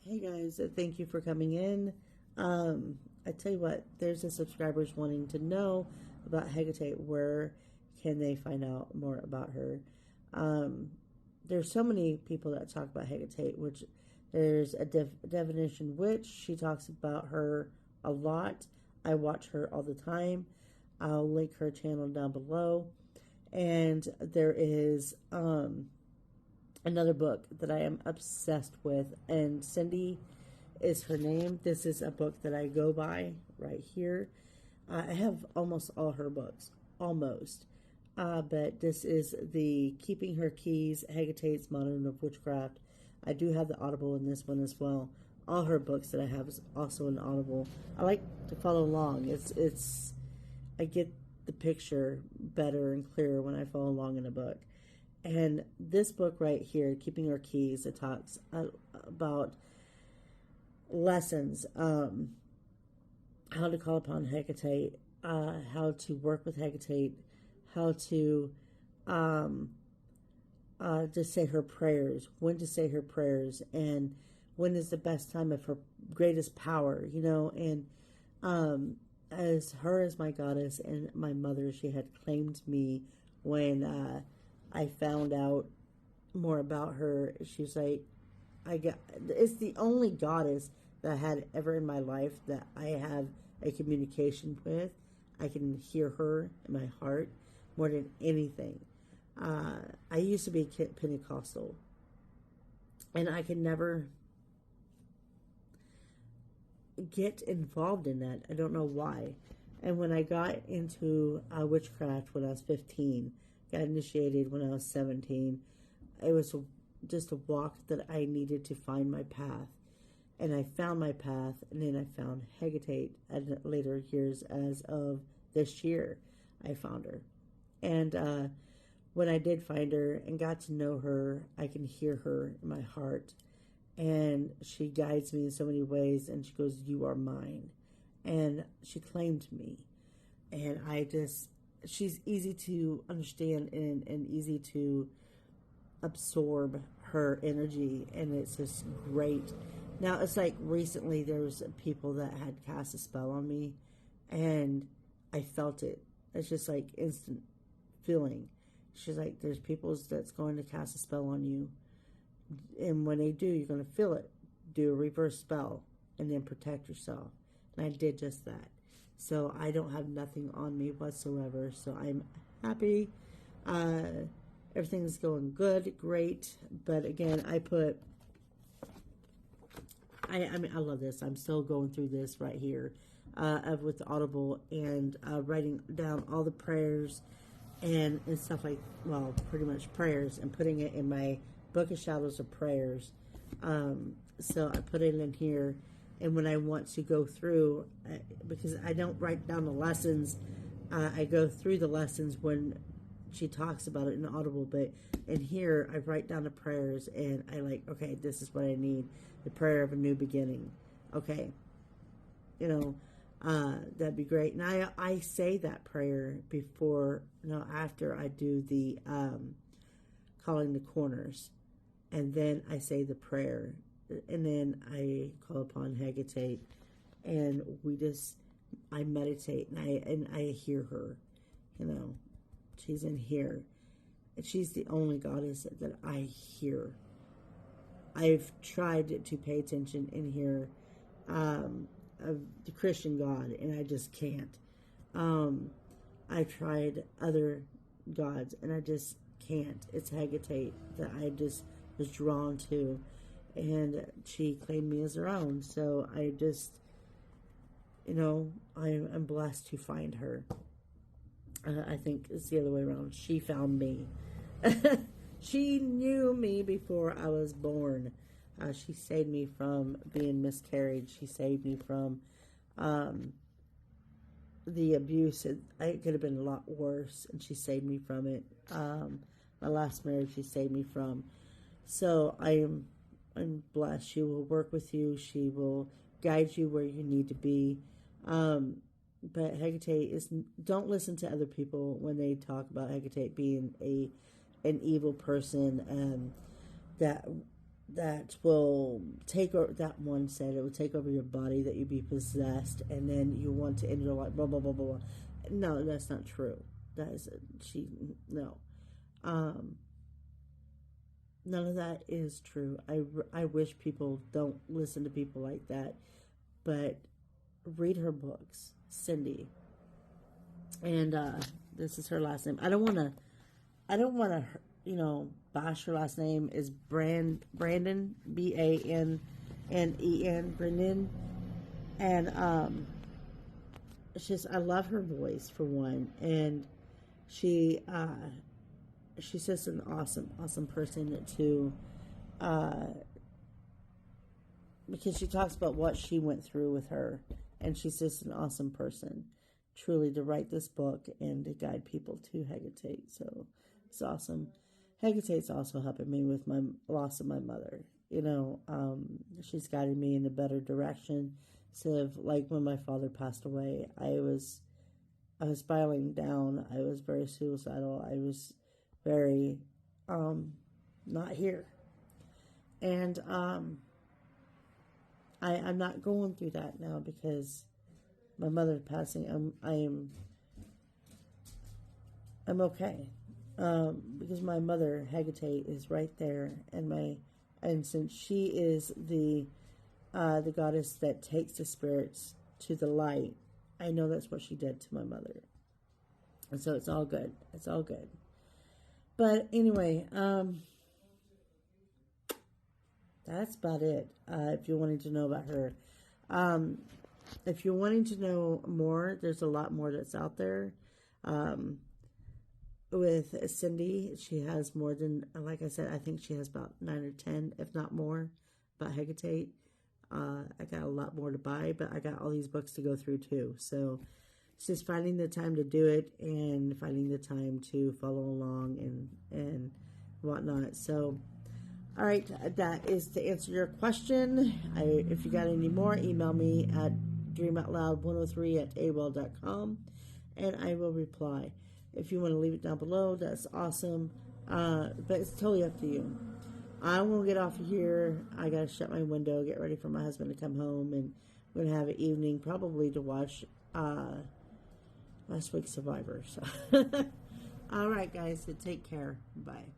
Hey guys, thank you for coming in. I tell you what, there's a subscribers wanting to know about Hekate. Where can they find out more about her? Um, there's so many people that talk about Hekate, which there's a divination witch. She talks about her a lot. I watch her all the time. I'll link her channel down below. And there is another book that I am obsessed with, and Cindy is her name. This is a book that I go by right here. I have almost all her books, almost. But this is the Keeping Her Keys, Hekate's Modern of Witchcraft. I do have the Audible in this one as well. All her books that I have is also an Audible. I like to follow along. I get the picture better and clearer when I follow along in a book. And this book right here, Keeping Her Keys, it talks about lessons, how to call upon Hekate, how to work with Hekate, how to just say her prayers, when to say her prayers, and when is the best time of her greatest power, and as her as my goddess and my mother, she had claimed me when I found out more about her. She was like, it's the only goddess that I had ever in my life that I have a communication with. I can hear her in my heart more than anything. I used to be Pentecostal, and I could never get involved in that. I don't know why. And when I got into witchcraft when I was 15, got initiated when I was 17, it was just a walk that I needed to find my path. And I found my path, and then I found Hekate at later years. As of this year, I found her. And when I did find her and got to know her, I can hear her in my heart. And she guides me in so many ways, and she goes, "You are mine." And she claimed me. And she's easy to understand and easy to absorb her energy, and it's just great. Now, it's like recently there was people that had cast a spell on me, and I felt it. It's just like instant feeling. She's like, there's people that's going to cast a spell on you, and when they do, you're going to feel it. Do a reverse spell, and then protect yourself. And I did just that. So I don't have nothing on me whatsoever. So I'm happy. Everything's going good, great. But again, I mean, I love this. I'm still going through this right here with Audible, and writing down all the prayers and stuff like, well, pretty much prayers, and putting it in my Book of Shadows of Prayers. So I put it in here. And when I want to go through, because I don't write down the lessons, I go through the lessons when she talks about it in Audible. But in here, I write down the prayers, and I like, okay, this is what I need. The prayer of a new beginning. Okay. That'd be great. And I say that prayer before, after I do the calling the corners. And then I say the prayer. And then I call upon Hekate, and I meditate, and I hear her. She's in here, and she's the only goddess that I hear. I've tried to pay attention in here of the Christian God, and I just can't. I've tried other gods, and I just can't. It's Hekate that I just was drawn to. And she claimed me as her own. So I just, I'm blessed to find her. I think it's the other way around. She found me. She knew me before I was born. She saved me from being miscarried. She saved me from the abuse. It could have been a lot worse, and she saved me from it. My last marriage, she saved me from. So I'm blessed. She will work with you. She will guide you where you need to be. But Hekate don't listen to other people when they talk about Hekate being an evil person that that will take over. That one said it would take over your body, that you'd be possessed, and then you want to end your life. Blah blah blah blah blah. No, that's not true. That is she. No, um, none of that is true. I wish people don't listen to people like that, but read her books, Cindy, and this is her last name. I don't want to. I don't want to. Bash her last name is Brandon, Bannen, Brendan, and it's just I love her voice for one, and she she's just an awesome person to, because she talks about what she went through with her, and she's just an awesome person, truly, to write this book and to guide people to Hekate. So it's awesome. Hecate's also helping me with my loss of my mother. She's guiding me in a better direction. Instead of like when my father passed away, I was spiraling down. I was very suicidal. I was very not here. And I'm not going through that now because my mother passing. I'm okay. Because my mother Hekate is right there, and since she is the goddess that takes the spirits to the light, I know that's what she did to my mother, and so it's all good. It's all good. But anyway, that's about it. If you're wanting to know about her, if you're wanting to know more, there's a lot more that's out there. With Cindy, she has more than, like I said, I think she has about 9 or 10, if not more, about Hekate. I got a lot more to buy, but I got all these books to go through too. So it's just finding the time to do it and finding the time to follow along and whatnot. So, all right, that is to answer your question. If you got any more, email me at dreamoutloud103@aol.com and I will reply. If you want to leave it down below, that's awesome. But it's totally up to you. I won't get off of here. I got to shut my window, get ready for my husband to come home, and we're going to have an evening probably to watch last week's Survivor. So. All right, guys, so take care. Bye.